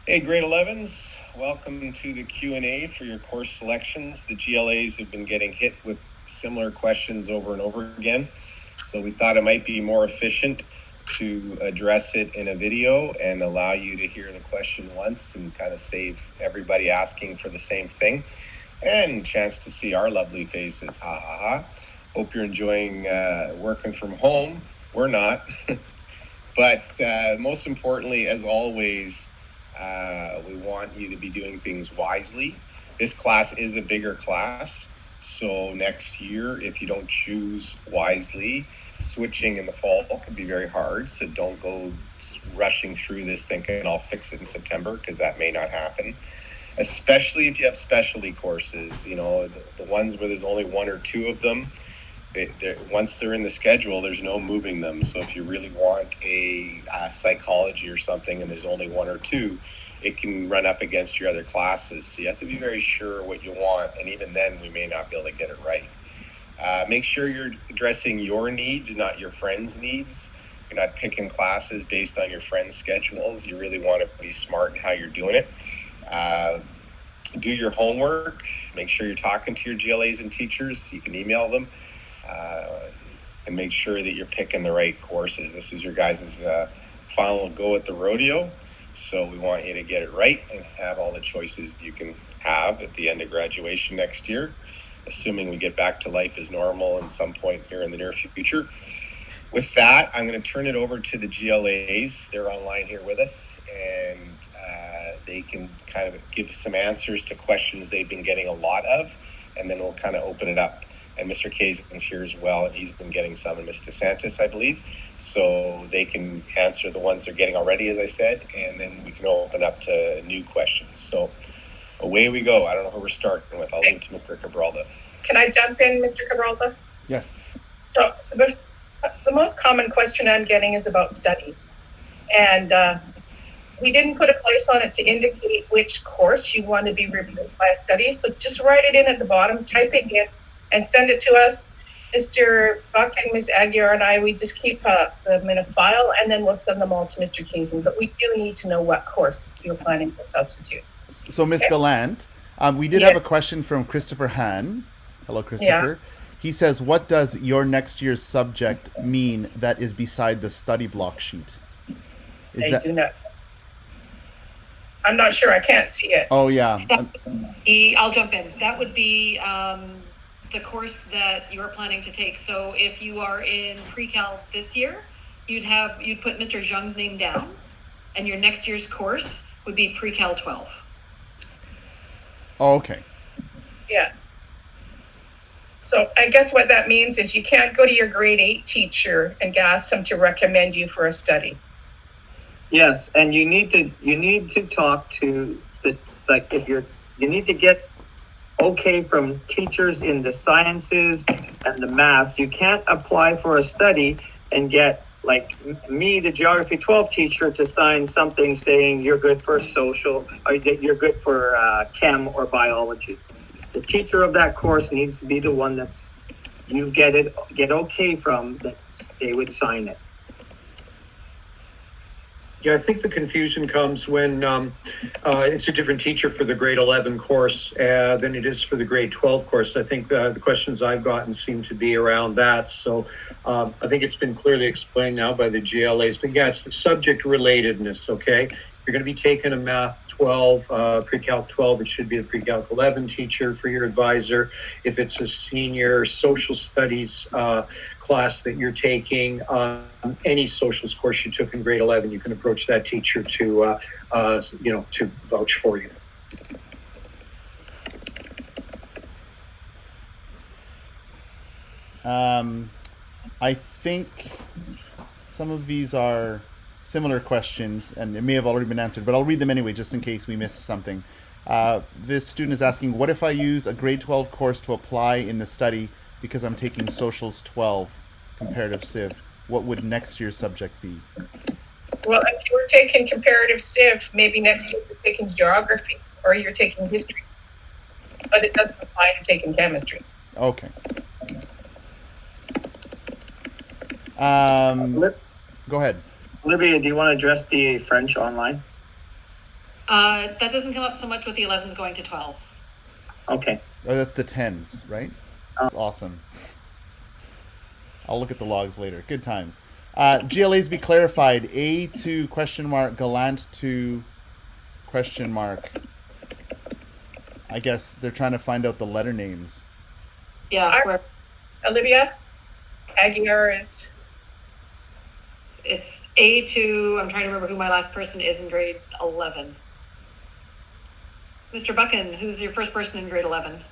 Hey, grade 11s, welcome to the Q&A for your course selections. The GLAs have been getting hit with similar questions over and over again, so we thought it might be more efficient to address it in a video and allow you to hear the question once and kind of save everybody asking for the same thing, and a chance to see our lovely faces. Ha ha ha. Hope you're enjoying working from home. We're not. But most importantly, as always, we want you to be doing things wisely. This class is a bigger class, so next year, if you don't choose wisely, switching in the fall can be very hard. So don't go rushing through this thinking I'll fix it in September, because that may not happen. Especially if you have specialty courses, the ones where there's only one or two of them. Once they're in the schedule, there's no moving them. So if you really want a psychology or something and there's only one or two, it can run up against your other classes. So you have to be very sure what you want, and even then we may not be able to get it right. Make sure you're addressing your needs, not your friends' needs. You're not picking classes based on your friends' schedules. You really want to be smart in how you're doing it. Do your homework. Make sure you're talking to your GLAs and teachers. You can email them. And make sure that you're picking the right courses. This is your guys' final go at the rodeo, so we want you to get it right and have all the choices you can have at the end of graduation next year, assuming we get back to life as normal at some point here in the near future. With that, I'm going to turn it over to the GLAs. They're online here with us, and they can kind of give some answers to questions they've been getting a lot of, and then we'll kind of open it up. And Mr. Kazan's here as well, and he's been getting some, and Ms. DeSantis, I believe. So they can answer the ones they're getting already, as I said, and then we can open up to new questions. So away we go. I don't know who we're starting with. I'll leave it to Mr. Cabralda. Can I jump in, Mr. Cabralda? Yes. So the most common question I'm getting is about studies. And we didn't put a place on it to indicate which course you want to be replaced by a study. So just write it in at the bottom, type it in, and send it to us. Mr. Buck and Ms. Aguirre and I, we just keep them in a file, and then we'll send them all to Mr. Kazan. But we do need to know what course you're planning to substitute. So, Ms. Gallant, we did have a question from Christopher Hahn. Hello, Christopher. Yeah. He says, what does your next year's subject mean that is beside the study block sheet? Do not. I'm not sure. I can't see it. Oh, yeah. I'll jump in. That would be the course that you're planning to take. So if you are in pre-cal this year, you'd put Mr. Zhang's name down, and your next year's course would be pre-cal 12. Oh, okay. Yeah. So I guess what that means is you can't go to your grade 8 teacher and ask them to recommend you for a study. Yes, and you need to talk to you need to get okay from teachers in the sciences and the maths. You can't apply for a study and get, like me, the geography 12 teacher, to sign something saying you're good for social or that you're good for chem or biology. The teacher of that course needs to be the one that's you get okay from, that they would sign it. Yeah, I think the confusion comes when it's a different teacher for the grade 11 course than it is for the grade 12 course. I think the questions I've gotten seem to be around that. So I think it's been clearly explained now by the GLAs. But yeah, it's the subject relatedness, okay? You're going to be taking a math 12, pre-calc 12, it should be the pre-calc 11 teacher for your advisor. If it's a senior social studies class that you're taking, any socials course you took in grade 11, you can approach that teacher to vouch for you. I think some of these are similar questions, and it may have already been answered, but I'll read them anyway, just in case we miss something. This student is asking, what if I use a grade 12 course to apply in the study because I'm taking Socials 12, Comparative Civ? What would next year's subject be? Well, if you were taking Comparative Civ, maybe next year you're taking Geography, or you're taking History. But it doesn't apply to taking Chemistry. Okay. Go ahead. Olivia, do you want to address the French online? That doesn't come up so much with the 11s going to 12. Okay. Oh, that's the 10s, right? That's awesome. I'll look at the logs later. Good times. GLAs be clarified. A to question mark, Gallant to question mark. I guess they're trying to find out the letter names. Yeah, Olivia, Aguiar is. it's A to, I'm trying to remember who my last person is in grade 11. Mr. Buchan, who's your first person in grade 11?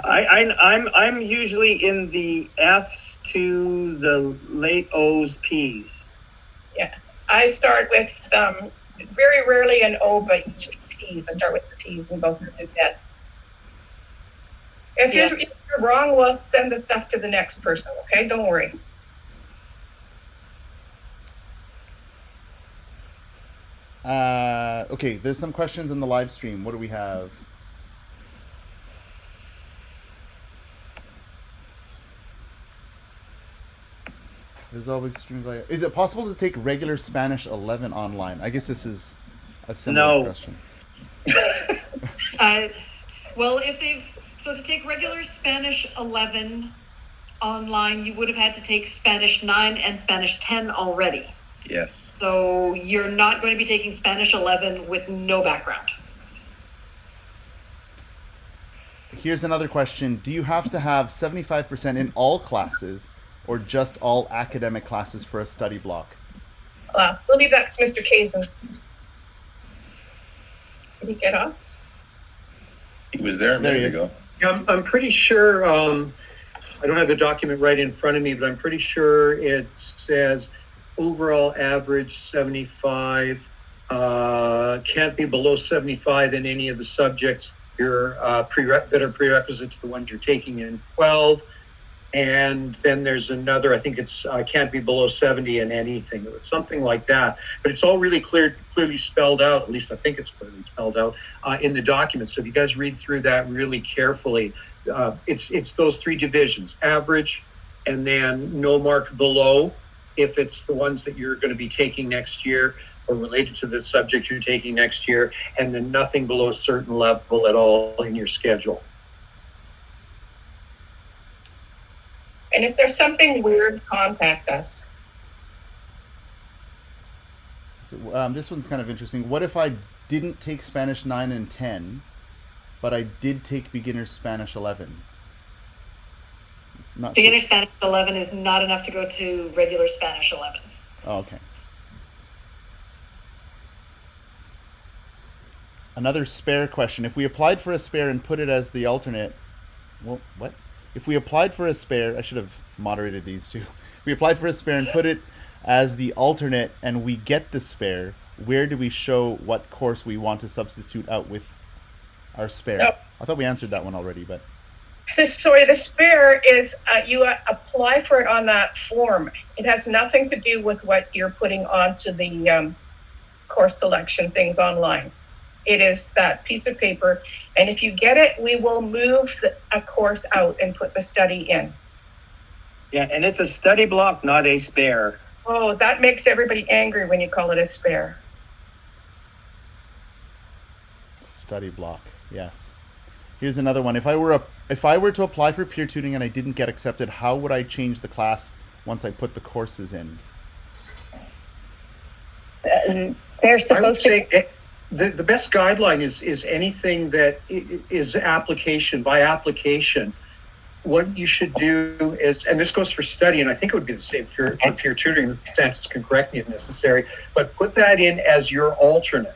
I'm usually in the F's to the late O's, P's. Yeah, I start with very rarely an O, but usually P's. I start with the P's in both of his head. If you're wrong, we'll send the stuff to the next person. Okay, don't worry. Okay, there's some questions in the live stream. What do we have? There's always streams like. Is it possible to take regular Spanish 11 online? I guess this is a similar question. Well, so to take regular Spanish 11 online, you would have had to take Spanish 9 and Spanish 10 already. Yes. So you're not going to be taking Spanish 11 with no background. Here's another question. Do you have to have 75% in all classes or just all academic classes for a study block? We'll leave that to Mr. Kazin. Did he get off? He was there a minute ago. Yeah, I'm pretty sure, I don't have the document right in front of me, but I'm pretty sure it says overall average 75, can't be below 75 in any of the subjects that are prerequisite to the ones you're taking in 12. And then there's another, I think it's can't be below 70 in anything. It's something like that. But it's all really clearly spelled out, at least I think it's clearly spelled out in the document. So if you guys read through that really carefully, it's those three divisions: average, and then no mark below if it's the ones that you're going to be taking next year or related to the subject you're taking next year, and then nothing below a certain level at all in your schedule. And if there's something weird, contact us. This one's kind of interesting. What if I didn't take Spanish 9 and 10, but I did take beginner Spanish 11? Beginner Spanish 11 is not enough to go to regular Spanish 11. Oh, okay. Another spare question. If we applied for a spare and put it as the alternate, well, what? If we applied for a spare, I should have moderated these two. If we applied for a spare and put it as the alternate and we get the spare, where do we show what course we want to substitute out with our spare? No. I thought we answered that one already, but... The spare is, you apply for it on that form. It has nothing to do with what you're putting onto the course selection things online. It is that piece of paper, and if you get it, we will move a course out and put the study in. Yeah, and it's a study block, not a spare. Oh, that makes everybody angry when you call it a spare. Study block, yes. Here's another one. If I were to apply for peer tutoring and I didn't get accepted, how would I change the class once I put the courses in? They're supposed to. The best guideline is anything that is application by application. What you should do is, and this goes for study, and I think it would be the same for peer tutoring. Scientists can correct me if necessary, but put that in as your alternate.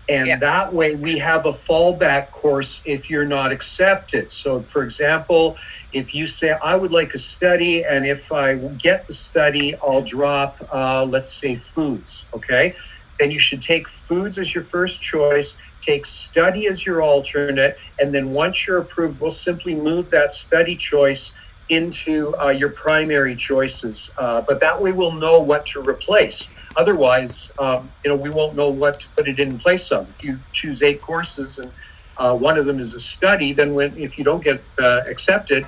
And that way we have a fallback course if you're not accepted. So, for example, if you say, I would like a study, and if I get the study, I'll drop, let's say, foods, okay? Then you should take foods as your first choice, take study as your alternate, and then once you're approved, we'll simply move that study choice into your primary choices. But that way we'll know what to replace. Otherwise, we won't know what to put it in place of. If you choose 8 courses and one of them is a study, then if you don't get accepted,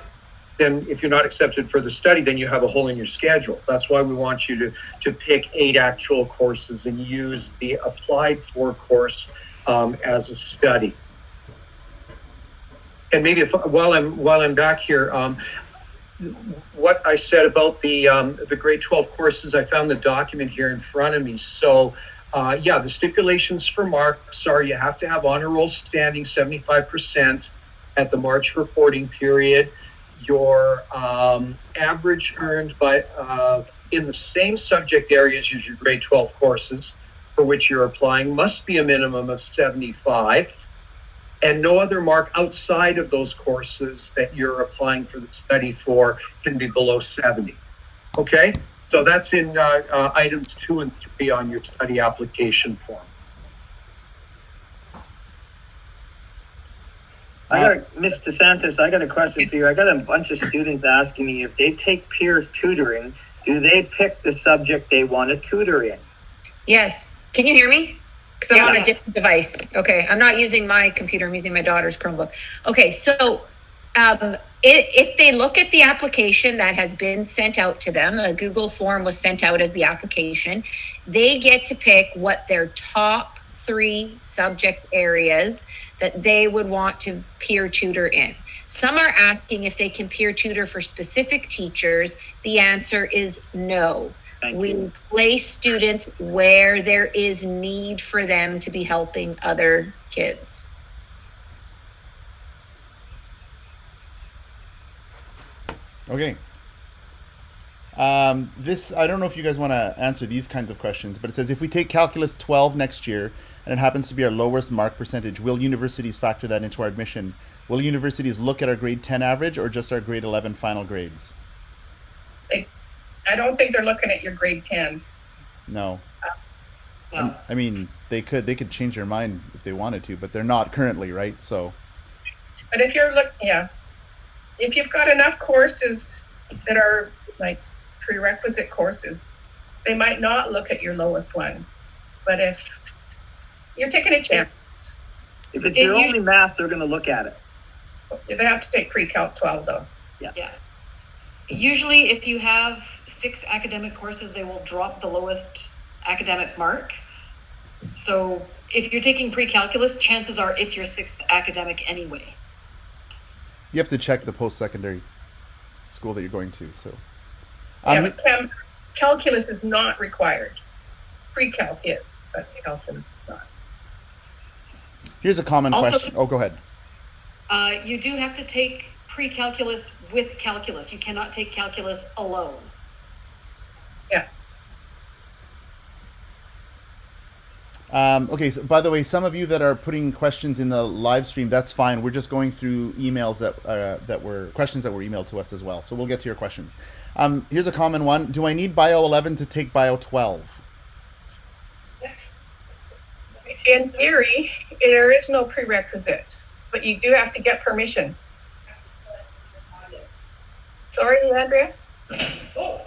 then if you're not accepted for the study, then you have a hole in your schedule. That's why we want you to pick 8 actual courses and use the applied for course as a study. And maybe while I'm back here, what I said about the grade 12 courses, I found the document here in front of me. So yeah, the stipulations for marks are you have to have honor roll standing 75% at the March reporting period. Your average earned by in the same subject areas as your grade 12 courses for which you're applying must be a minimum of 75. And no other mark outside of those courses that you're applying for the study for can be below 70. Okay? So that's in items 2 and 3 on your study application form. Ms. DeSantis, I got a question for you. I got a bunch of students asking me if they take peer tutoring, do they pick the subject they want to tutor in? Yes. Can you hear me? Because I'm on a different device. Okay. I'm not using my computer. I'm using my daughter's Chromebook. Okay. So if they look at the application that has been sent out to them, a Google form was sent out as the application, they get to pick what their top 3 subject areas that they would want to peer tutor in. Some are asking if they can peer tutor for specific teachers. The answer is no. We place students where there is need for them to be helping other kids. Okay. This, I don't know if you guys want to answer these kinds of questions, but it says if we take Calculus 12 next year and it happens to be our lowest mark percentage, will universities factor that into our admission? Will universities look at our grade 10 average or just our grade 11 final grades? I don't think they're looking at your grade 10. No. No. I mean, they could change their mind if they wanted to, but they're not currently, right? So. But if you're if you've got enough courses that are like prerequisite courses, they might not look at your lowest one. But if you're taking a chance. If it's your only math, they're going to look at it. They have to take pre-calc 12 though. Yeah. Usually if you have 6 academic courses, they will drop the lowest academic mark. So if you're taking pre-calculus, chances are it's your 6th academic anyway. You have to check the post-secondary school that you're going to. So, calculus is not required. Pre-calc is, but calculus is not. Here's a common question. Oh, go ahead. You do have to take pre-calculus with calculus. You cannot take calculus alone. Yeah. Okay, so by the way, some of you that are putting questions in the live stream, that's fine. We're just going through emails that were questions that were emailed to us as well. So we'll get to your questions. Here's a common one. Do I need Bio 11 to take Bio 12? In theory, there is no prerequisite, but you do have to get permission. Sorry, Andrea? Oh,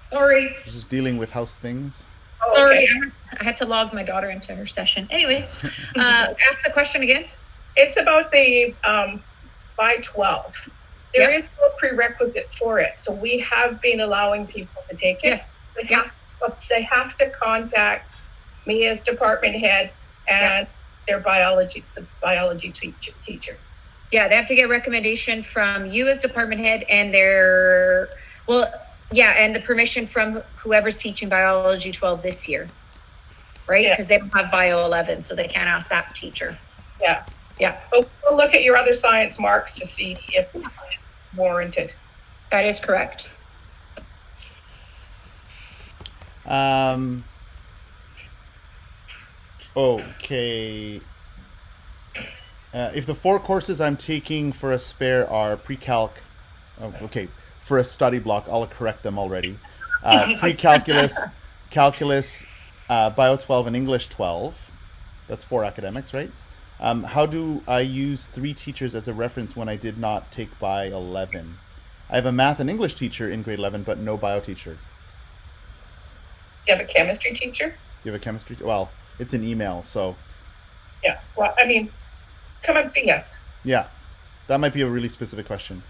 sorry. Just dealing with house things. Oh, Sorry, okay. I had to log my daughter into her session. Anyways, ask the question again. It's about the by 12. There is no prerequisite for it, so we have been allowing people to take it. Yes. They have to contact me as department head and their biology teacher. Yeah, they have to get recommendation from you as department head and and the permission from whoever's teaching biology 12 this year, right? Because they don't have bio 11, so they can't ask that teacher. Yeah. Yeah. But we'll look at your other science marks to see if it's warranted. That is correct. Okay. If the 4 courses I'm taking for a spare are pre-calc, for a study block, I'll correct them already. Pre-calculus, calculus, bio 12, and English 12. That's 4 academics, right? How do I use 3 teachers as a reference when I did not take bio 11? I have a math and English teacher in grade 11, but no bio teacher. Do you have a chemistry teacher? Do you have a chemistry? Well, it's an email, so. Yeah. Well, I mean, come and see us. Yeah, that might be a really specific question.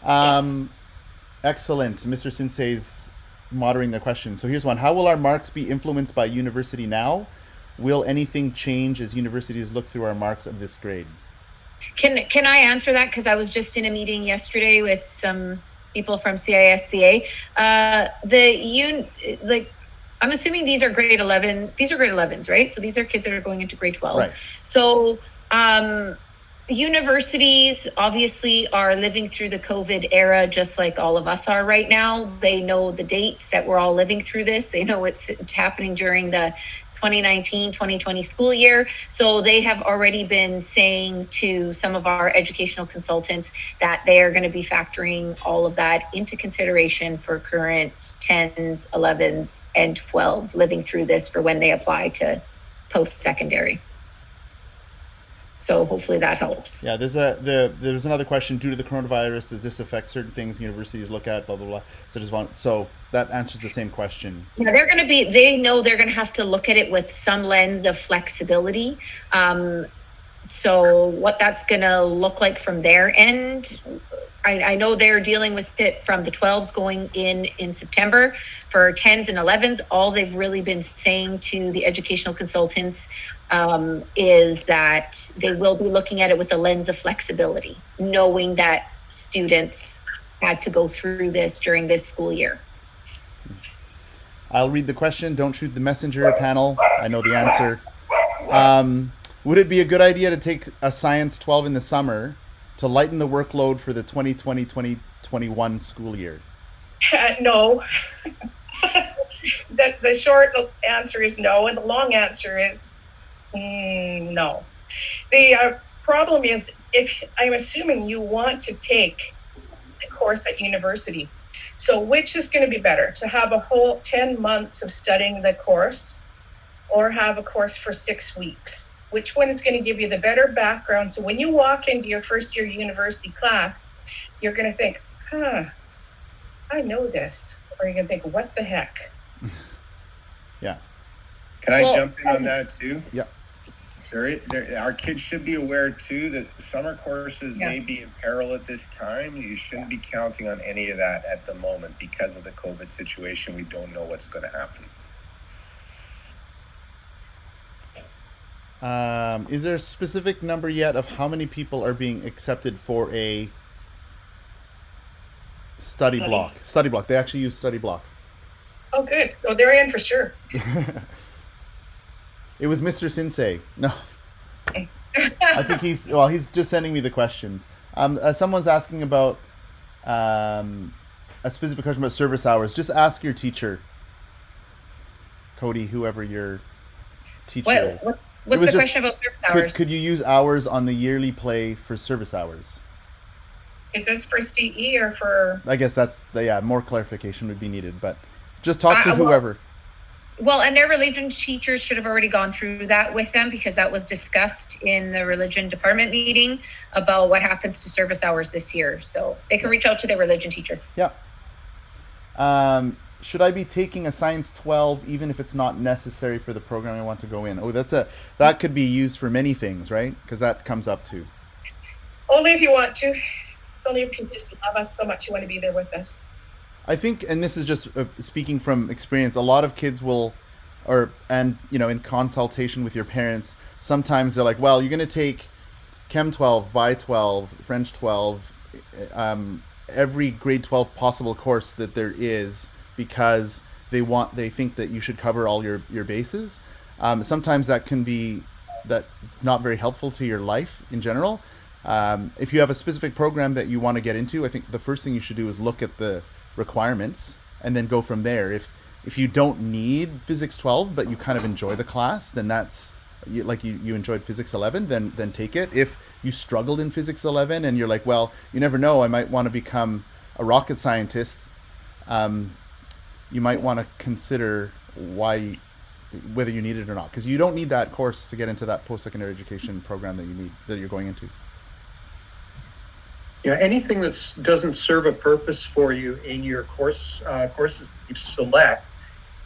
Excellent. Mr. Sensei's moderating the question. So here's one. How will our marks be influenced by university now? Will anything change as universities look through our marks of this grade? Can I answer that? Because I was just in a meeting yesterday with some people from CISVA. I'm assuming these are grade 11. These are grade 11s, right? So these are kids that are going into grade 12. Right. So universities obviously are living through the COVID era, just like all of us are right now. They know the dates that we're all living through this. They know it's happening during the 2019-2020 school year. So they have already been saying to some of our educational consultants that they are going to be factoring all of that into consideration for current 10s, 11s, and 12s living through this for when they apply to post-secondary. So hopefully that helps. Yeah, there's another question. Due to the coronavirus, does this affect certain things universities look at? Blah blah blah. So that answers the same question. Yeah, they know they're going to have to look at it with some lens of flexibility. So what that's going to look like from their end, I know they're dealing with it from the 12s going in September. For 10s and 11s, all they've really been saying to the educational consultants is that they will be looking at it with a lens of flexibility, knowing that students had to go through this during this school year. I'll read the question. Don't shoot the messenger, panel. I know the answer. Would it be a good idea to take a Science 12 in the summer to lighten the workload for the 2020-2021 school year? No. The short answer is no, and the long answer is no. The problem is, if I'm assuming you want to take the course at university, so which is going to be better, to have a whole 10 months of studying the course or have a course for 6 weeks? Which one is going to give you the better background? So when you walk into your first year university class, you're going to think, I know this. Or you're going to think, what the heck? Yeah. Can I jump in on that too? Yeah. Our kids should be aware too that summer courses may be in peril at this time. You shouldn't be counting on any of that at the moment because of the COVID situation. We don't know what's going to happen. Is there a specific number yet of how many people are being accepted for a study block? Study block. They actually use study block. Oh, good. Oh, they're in for sure. It was Mr. Sensei. No. I think he's just sending me the questions. Someone's asking about a specific question about service hours. Just ask your teacher, Cody, whoever your teacher is. What's the question about service hours? Could you use hours on the yearly play for service hours? Is this for CE or for... I guess that's, more clarification would be needed, but just talk to whoever. Well, and their religion teachers should have already gone through that with them because that was discussed in the religion department meeting about what happens to service hours this year. So they can reach out to their religion teacher. Yeah. Should I be taking a Science 12 even if it's not necessary for the program I want to go in? Oh, that could be used for many things, right? Because that comes up too. Only if you want to. Only if you just love us so much you want to be there with us. I think, and this is just speaking from experience, a lot of kids will, in consultation with your parents, sometimes they're like, well, you're going to take Chem 12, Bio 12, French 12, every grade 12 possible course that there is because they think that you should cover all your bases. Sometimes that's not very helpful to your life in general. If you have a specific program that you want to get into, I think the first thing you should do is look at the requirements and then go from there. If you don't need Physics 12 but you kind of enjoy the class, then that's you enjoyed Physics 11, then take it. If you struggled in Physics 11 and you're like, well, you never know, I might want to become a rocket scientist, you might want to consider whether you need it or not, because you don't need that course to get into that post-secondary education program that you're going into. Yeah, anything that doesn't serve a purpose for you in your courses you select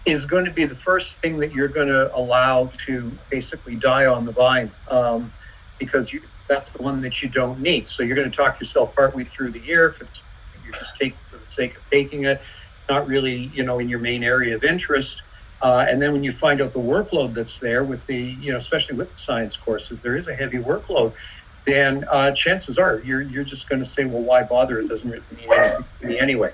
is going to be the first thing that you're going to allow to basically die on the vine, because that's the one that you don't need. So you're going to talk yourself partway through the year. If it's You're just taking for the sake of taking it, not really, in your main area of interest. And then when you find out the workload that's there with the, especially with the science courses, there is a heavy workload. Then chances are you're just going to say, well, why bother? It doesn't really mean anything to me anyway.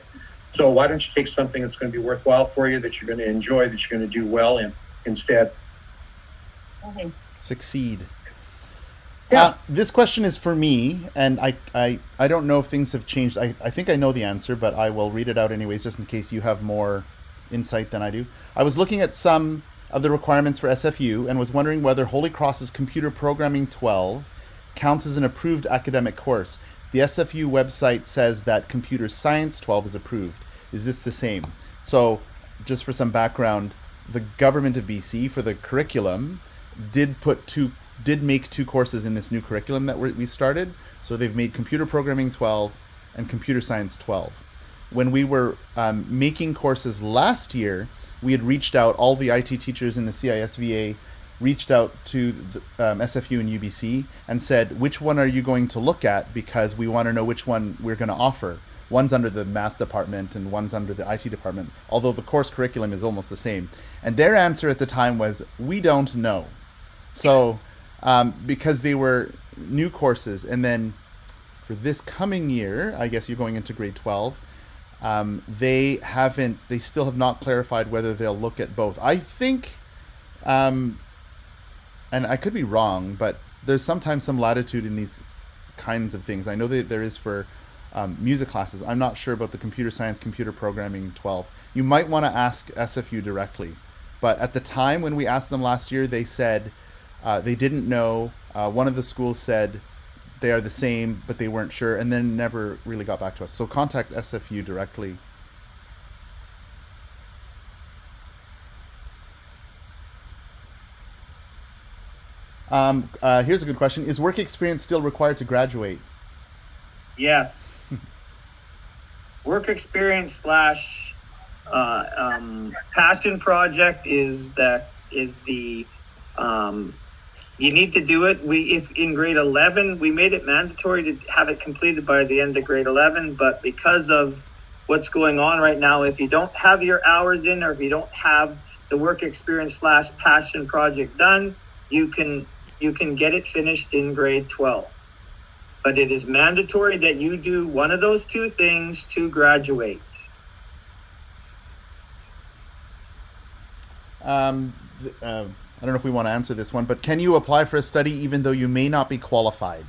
So why don't you take something that's going to be worthwhile for you, that you're going to enjoy, that you're going to do well in instead? Mhm. Succeed. Yeah. This question is for me, and I don't know if things have changed. I think I know the answer, but I will read it out anyways, just in case you have more insight than I do. I was looking at some of the requirements for SFU and was wondering whether Holy Cross's Computer Programming 12 counts as an approved academic course. The SFU website says that Computer Science 12 is approved. Is this the same? So, just for some background, the government of BC, for the curriculum, did make two courses in this new curriculum that we started. So they've made Computer Programming 12 and Computer Science 12. When we were making courses last year, we had reached out, all the IT teachers in the CISVA reached out to the, SFU and UBC and said, which one are you going to look at? Because we want to know which one we're going to offer. One's under the math department and one's under the IT department, although the course curriculum is almost the same. And their answer at the time was, we don't know. So, because they were new courses, and then for this coming year, I guess you're going into grade 12, they still have not clarified whether they'll look at both. I think, and I could be wrong, but there's sometimes some latitude in these kinds of things. I know that there is for music classes. I'm not sure about the Computer Science, Computer Programming 12. You might want to ask SFU directly. But at the time when we asked them last year, they said they didn't know. One of the schools said they are the same, but they weren't sure, and then never really got back to us. So contact SFU directly. Here's a good question. Is work experience still required to graduate? Yes. Work experience / passion project is the you need to do it. If in grade 11, we made it mandatory to have it completed by the end of grade 11, but because of what's going on right now, if you don't have your hours in, or if you don't have the work experience / passion project done, you can get it finished in grade 12. But it is mandatory that you do one of those two things to graduate. I don't know if we want to answer this one, but can you apply for a study even though you may not be qualified?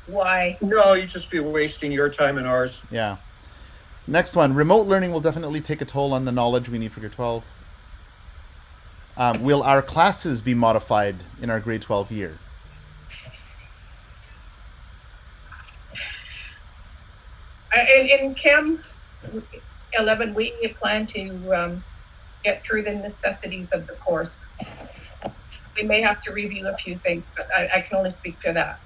Why? No, you'd just be wasting your time and ours. Yeah. Next one. Remote learning will definitely take a toll on the knowledge we need for grade 12. Will our classes be modified in our grade 12 year? In Chem 11, we plan to get through the necessities of the course. We may have to review a few things, but I can only speak to that.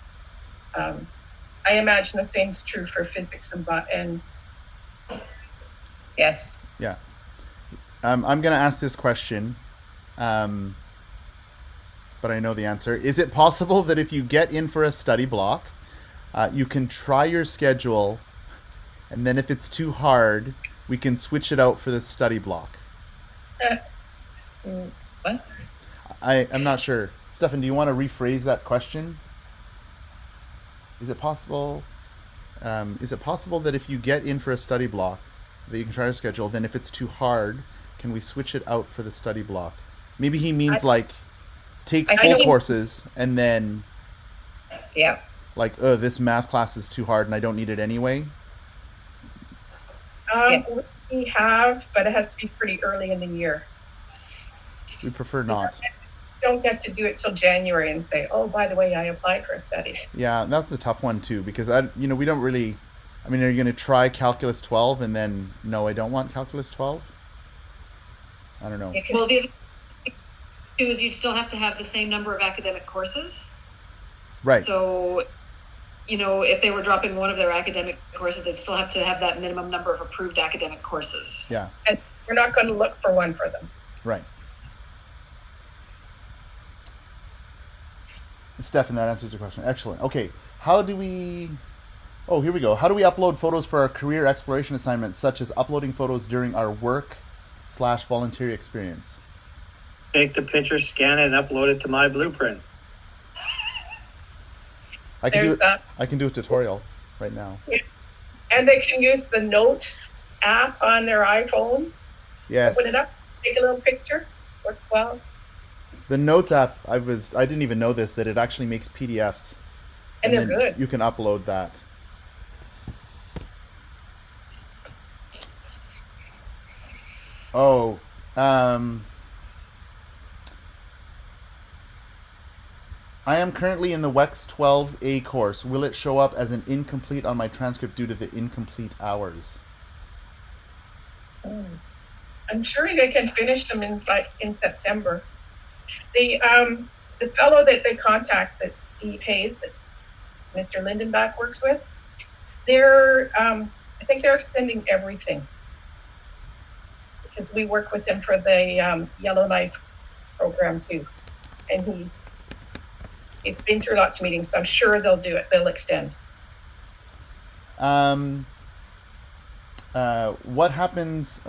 I imagine the same is true for physics and Yes. Yeah. I'm going to ask this question, but I know the answer. Is it possible that if you get in for a study block, you can try your schedule, and then if it's too hard, we can switch it out for the study block? What? I'm not sure. Stefan, do you want to rephrase that question? Is it possible that if you get in for a study block, that you can try your schedule, then if it's too hard, can we switch it out for the study block? Maybe he means take full courses and then this math class is too hard and I don't need it anyway. We have, but it has to be pretty early in the year. We prefer not. Don't get to do it till January and say, oh, by the way, I applied for a study. Yeah, that's a tough one too, because we don't really. I mean, are you going to try Calculus 12 and then no, I don't want Calculus 12? I don't know. Well, the other thing too is you'd still have to have the same number of academic courses. Right. So, if they were dropping one of their academic courses, they'd still have to have that minimum number of approved academic courses. Yeah. And we're not going to look for one for them. Right. Stefan, that answers your question. Excellent. Okay. Oh, here we go. How do we upload photos for our career exploration assignments, such as uploading photos during our work/volunteer experience? Take the picture, scan it, and upload it to My Blueprint. I can There's that. I can do a tutorial right now. And they can use the Note app on their iPhone. Yes. Open it up, take a little picture. Works well. The Notes app, I didn't even know this, that it actually makes PDFs. And they're then good. You can upload that. Oh, I am currently in the WEX 12A course. Will it show up as an incomplete on my transcript due to the incomplete hours? I'm sure they can finish them in September. The fellow that they contact, that Steve Hayes, that Mr. Lindenbach works with, I think they're extending everything, because we work with him for the Yellowknife program too, and he's been through lots of meetings, so I'm sure they'll do it. They'll extend. What happens?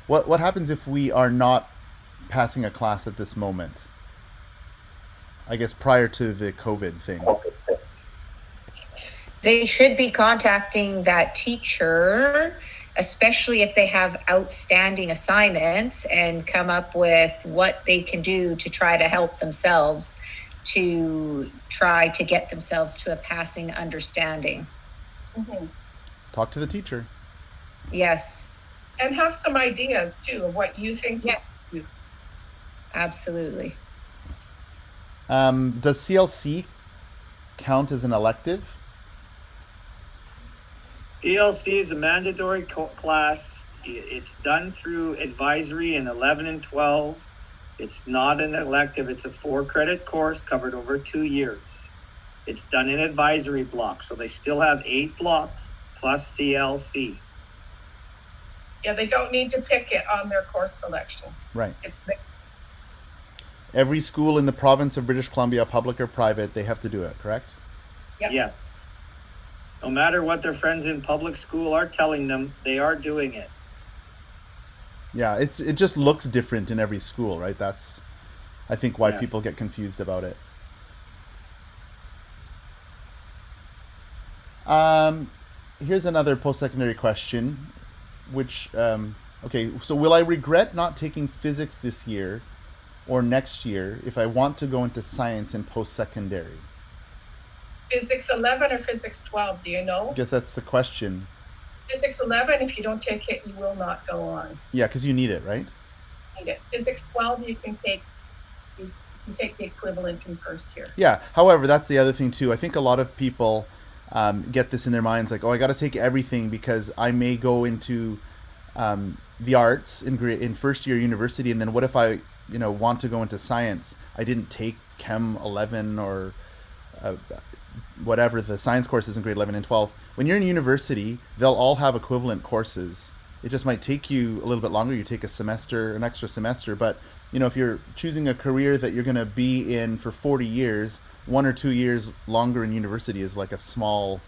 What happens if we are not passing a class at this moment? I guess prior to the COVID thing. They should be contacting that teacher, especially if they have outstanding assignments, and come up with what they can do to try to help themselves to try to get themselves to a passing understanding. Mm-hmm. Talk to the teacher. Yes. And have some ideas too of what you think. Yeah. Absolutely. Does CLC count as an elective? DLC is a mandatory class. It's done through advisory in 11 and 12. It's not an elective. It's a 4-credit course covered over 2 years. It's done in advisory blocks, so they still have 8 blocks plus CLC. Yeah, they don't need to pick it on their course selections. Right. It's Every school in the province of British Columbia, public or private, they have to do it, correct? Yep. Yes. No matter what their friends in public school are telling them, they are doing it. Yeah, it just looks different in every school, right? That's, I think, why Yes. people get confused about it. Here's another post-secondary question, which, okay, so will I regret not taking physics this year or next year if I want to go into science in post-secondary? Physics 11 or Physics 12, do you know? I guess that's the question. Physics 11, if you don't take it, you will not go on. Yeah, because you need it, right? Need it. Physics 12, you can take the equivalent in first year. Yeah, however, that's the other thing too. I think a lot of people get this in their minds, like, oh, I got to take everything because I may go into the arts in first year university, and then what if I want to go into science? I didn't take Chem 11 or whatever the science courses in grade 11 and 12. When you're in university, they'll all have equivalent courses. It just might take you a little bit longer. You take an extra semester, but if you're choosing a career that you're going to be in for 40 years, 1 or 2 years longer in university is like a small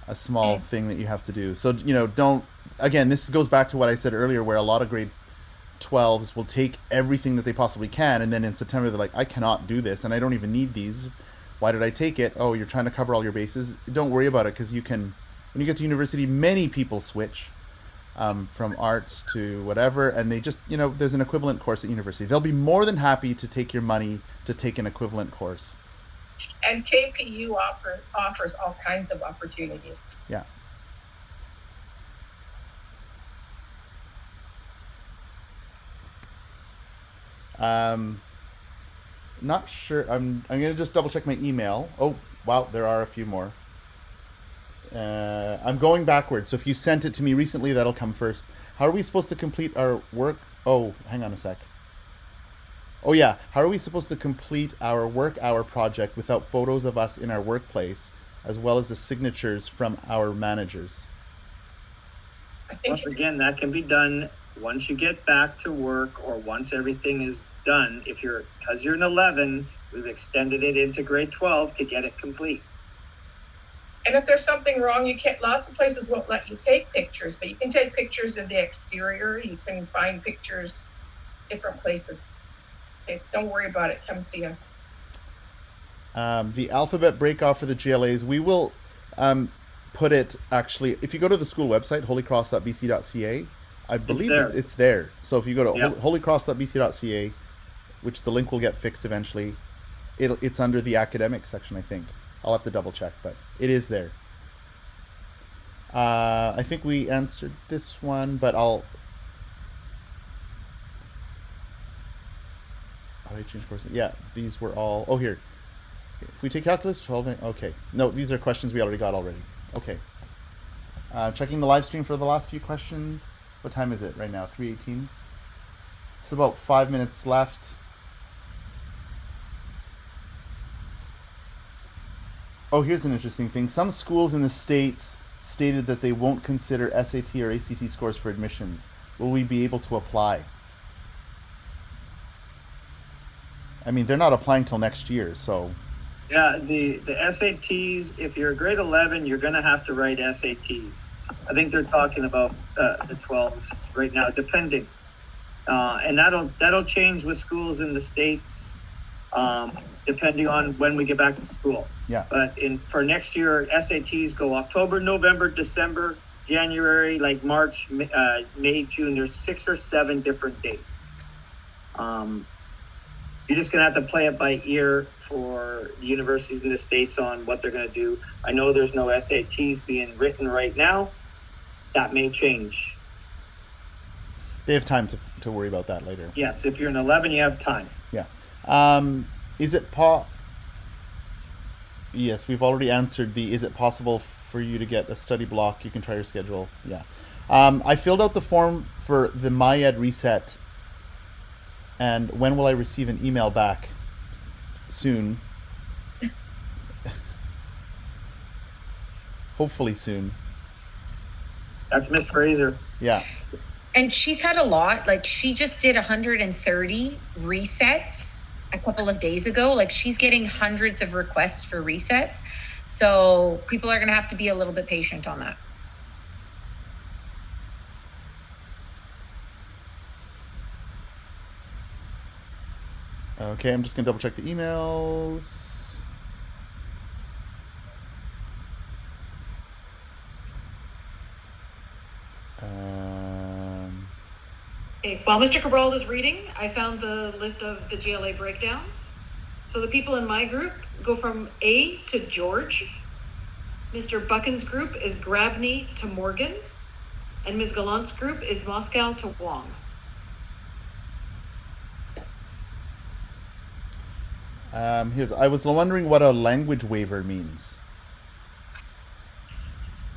thing that you have to do. So, don't, again, this goes back to what I said earlier, where a lot of grade 12s will take everything that they possibly can, and then in September they're like, I cannot do this and I don't even need these. Why did I take it? Oh, you're trying to cover all your bases. Don't worry about it, because when you get to university, many people switch from arts to whatever, and they just, there's an equivalent course at university. They'll be more than happy to take your money to take an equivalent course. And KPU offers all kinds of opportunities. Yeah. Not sure. I'm gonna just double check my email. Oh, wow, there are a few more. I'm going backwards, so if you sent it to me recently, that'll come first. How are we supposed to complete our work? Oh, hang on a sec. Oh yeah, how are we supposed to complete our work hour project without photos of us in our workplace, as well as the signatures from our managers? Once again, that can be done once you get back to work, or once everything is done. Because you're in 11, we've extended it into grade 12 to get it complete. And if there's something wrong, you can't, lots of places won't let you take pictures, but you can take pictures of the exterior. You can find pictures different places. Okay, don't worry about it. Come see us. The alphabet breakoff for the GLAs, we will put it, actually, if you go to the school website, holycross.bc.ca, I believe it's there. So if you go to holycross.bc.ca, which the link will get fixed eventually, it's under the academic section, I think. I'll have to double check, but it is there. I think we answered this one, but I'll change course. Yeah, these were all. Oh, here. If we take calculus, 12. Okay. No, these are questions we already got already. Okay. Checking the live stream for the last few questions. What time is it right now? 3:18. It's about 5 minutes left. Oh, here's an interesting thing. Some schools in the States stated that they won't consider SAT or ACT scores for admissions. Will we be able to apply? I mean, they're not applying till next year, so. Yeah, the SATs, if you're grade 11, you're going to have to write SATs. I think they're talking about the 12s right now, depending. And that'll change with schools in the States, depending on when we get back to school. Yeah. But for next year, SATs go October, November, December, January, like March, May, June. There's 6 or 7 different dates. You're just going to have to play it by ear for the universities in the States on what they're going to do. I know there's no SATs being written right now. That may change. They have time to worry about that later. Yes, if you're in 11, you have time. Yeah. Is it Yes, we've already answered is it possible for you to get a study block? You can try your schedule. Yeah. I filled out the form for the MyEd reset. And when will I receive an email back? Soon. Hopefully soon. That's Miss Fraser. Yeah. And she's had a lot. Like, she just did 130 resets a couple of days ago. Like, she's getting hundreds of requests for resets. So people are going to have to be a little bit patient on that. Okay, I'm just going to double check the emails. Okay, while Mr. Cabral is reading, I found the list of the GLA breakdowns. So the people in my group go from A to George. Mr. Buchan's group is Grabney to Morgan. And Ms. Gallant's group is Moscow to Wong. I was wondering what a language waiver means.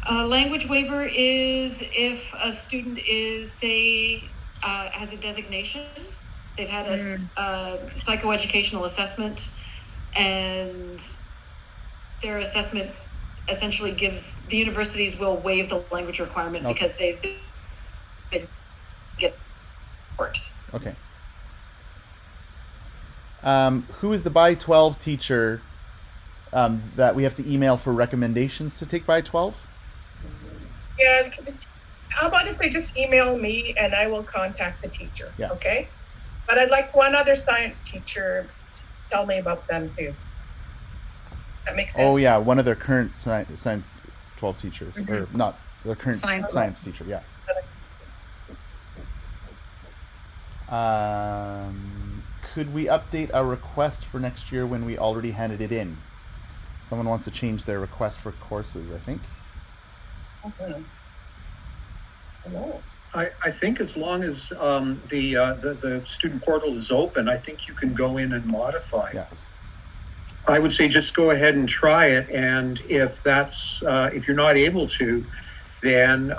A language waiver is if a student is, say, has a designation, they've had a psychoeducational assessment, and their assessment essentially gives, the universities will waive the language requirement because they've been get support. Okay. Who is the Bi-12 teacher that we have to email for recommendations to take Bi-12? Yeah, how about if they just email me and I will contact the teacher, okay? But I'd like one other science teacher to tell me about them too. Does that make sense? Oh, yeah, one of their current science 12 teachers, or not, their current science teacher, yeah. Could we update our request for next year when we already handed it in? Someone wants to change their request for courses, I think. I think as long as the student portal is open, I think you can go in and modify. Yes. I would say just go ahead and try it, and if you're not able to, then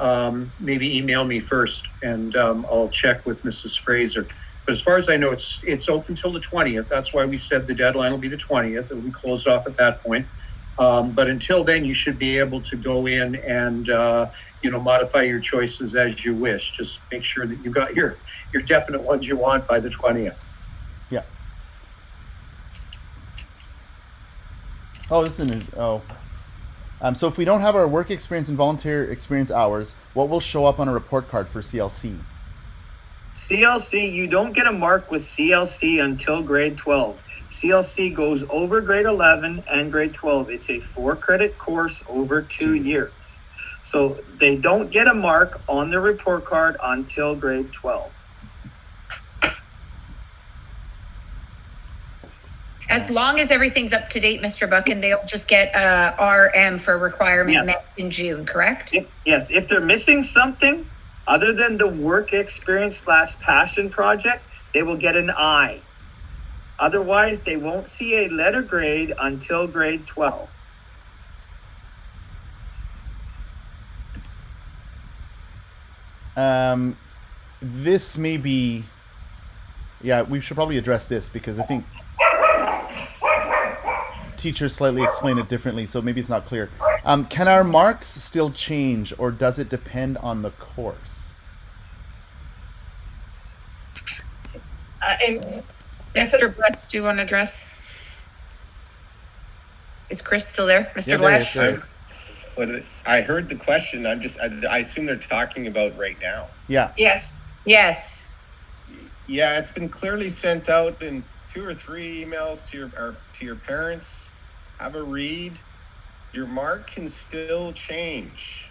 maybe email me first, and I'll check with Mrs. Fraser. But as far as I know, it's open till the 20th. That's why we said the deadline will be the 20th. It'll be closed off at that point. But until then, you should be able to go in and modify your choices as you wish. Just make sure that you got your definite ones you want by the 20th. Yeah. Oh, So if we don't have our work experience and volunteer experience hours, what will show up on a report card for CLC? CLC, you don't get a mark with CLC until grade 12. CLC goes over grade 11 and grade 12. It's a 4-credit course over 2 years. So they don't get a mark on the report card until grade 12. As long as everything's up to date, Mr. Buchan, they'll just get RM for requirement Yes. met in June, correct? Yes, if they're missing something other than the work experience / passion project, they will get an I. Otherwise, they won't see a letter grade until grade 12. This may be, we should probably address this because I think teachers slightly explain it differently, so maybe it's not clear. Can our marks still change, or does it depend on the course? And Mr. Blash, do you want to address? Is Chris still there? Mr. Yeah, Blash? there is. I heard the question. I assume they're talking about right now. Yeah. yes, Yes. Yeah, it's been clearly sent out in 2 or 3 emails to your parents. Have a read. Your mark can still change.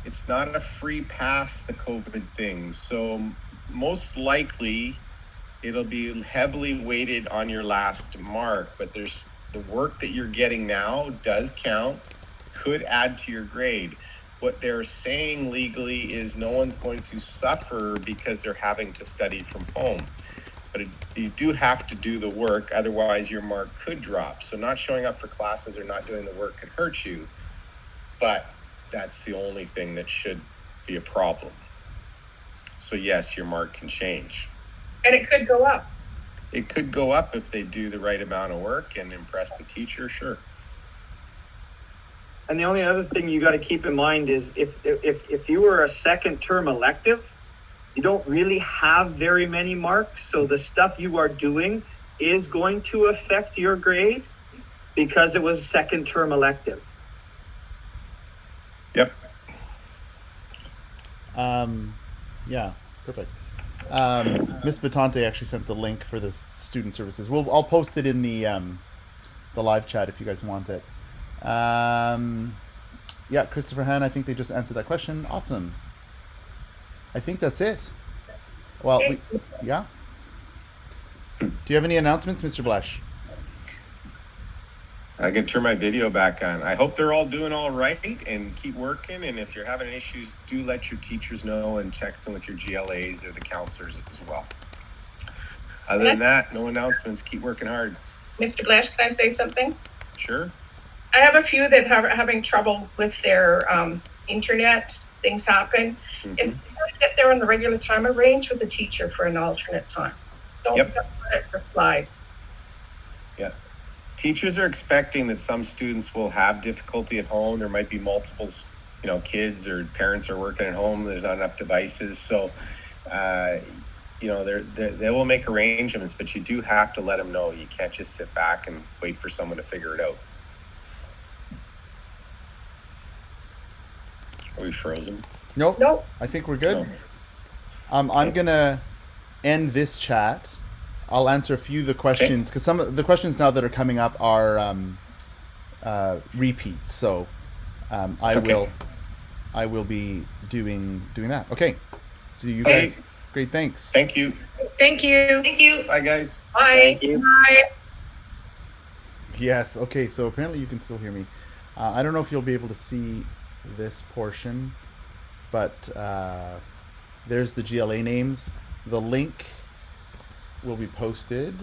It's not a free pass, the COVID thing. So most likely it'll be heavily weighted on your last mark, but there's the work that you're getting now does count, could add to your grade. What they're saying legally is no one's going to suffer because they're having to study from home. But you do have to do the work, otherwise your mark could drop. So not showing up for classes or not doing the work could hurt you, but that's the only thing that should be a problem. So yes, your mark can change. and it could go up. It could go up if they do the right amount of work and impress the teacher, sure. And the only other thing you got to keep in mind is if you were a second term elective, you don't really have very many marks. So the stuff you are doing is going to affect your grade because it was a second term elective. Yep. Yeah, perfect. Miss Batante actually sent the link for the student services. I'll post it in the live chat if you guys want it. Yeah, Christopher Han, I think they just answered that question. Awesome. I think that's it. Well, yeah. Do you have any announcements, Mr. Blash? I can turn my video back on. I hope they're all doing all right and keep working. And if you're having issues, do let your teachers know and check in with your GLAs or the counselors as well. Other than that, no announcements. Keep working hard. Mr. Glash, can I say something? Sure. I have a few that are having trouble with their internet. Things happen. Mm-hmm. If they're on the regular time, arrange with the teacher for an alternate time. Don't let it for slide. Yeah. Teachers are expecting that some students will have difficulty at home. There might be multiple, kids or parents are working at home. There's not enough devices. So, they will make arrangements, but you do have to let them know. You can't just sit back and wait for someone to figure it out. Are we frozen? Nope. Nope. I think we're good. No. I'm gonna end this chat. I'll answer a few of the questions because some of the questions now that are coming up are repeats. So I will be doing that. Okay. So you guys, great. Thanks. Thank you. Thank you. Thank you. Bye, guys. Bye. Thank you. Bye. Yes. Okay. So apparently you can still hear me. I don't know if you'll be able to see this portion, but there's the GLA names. The link will be posted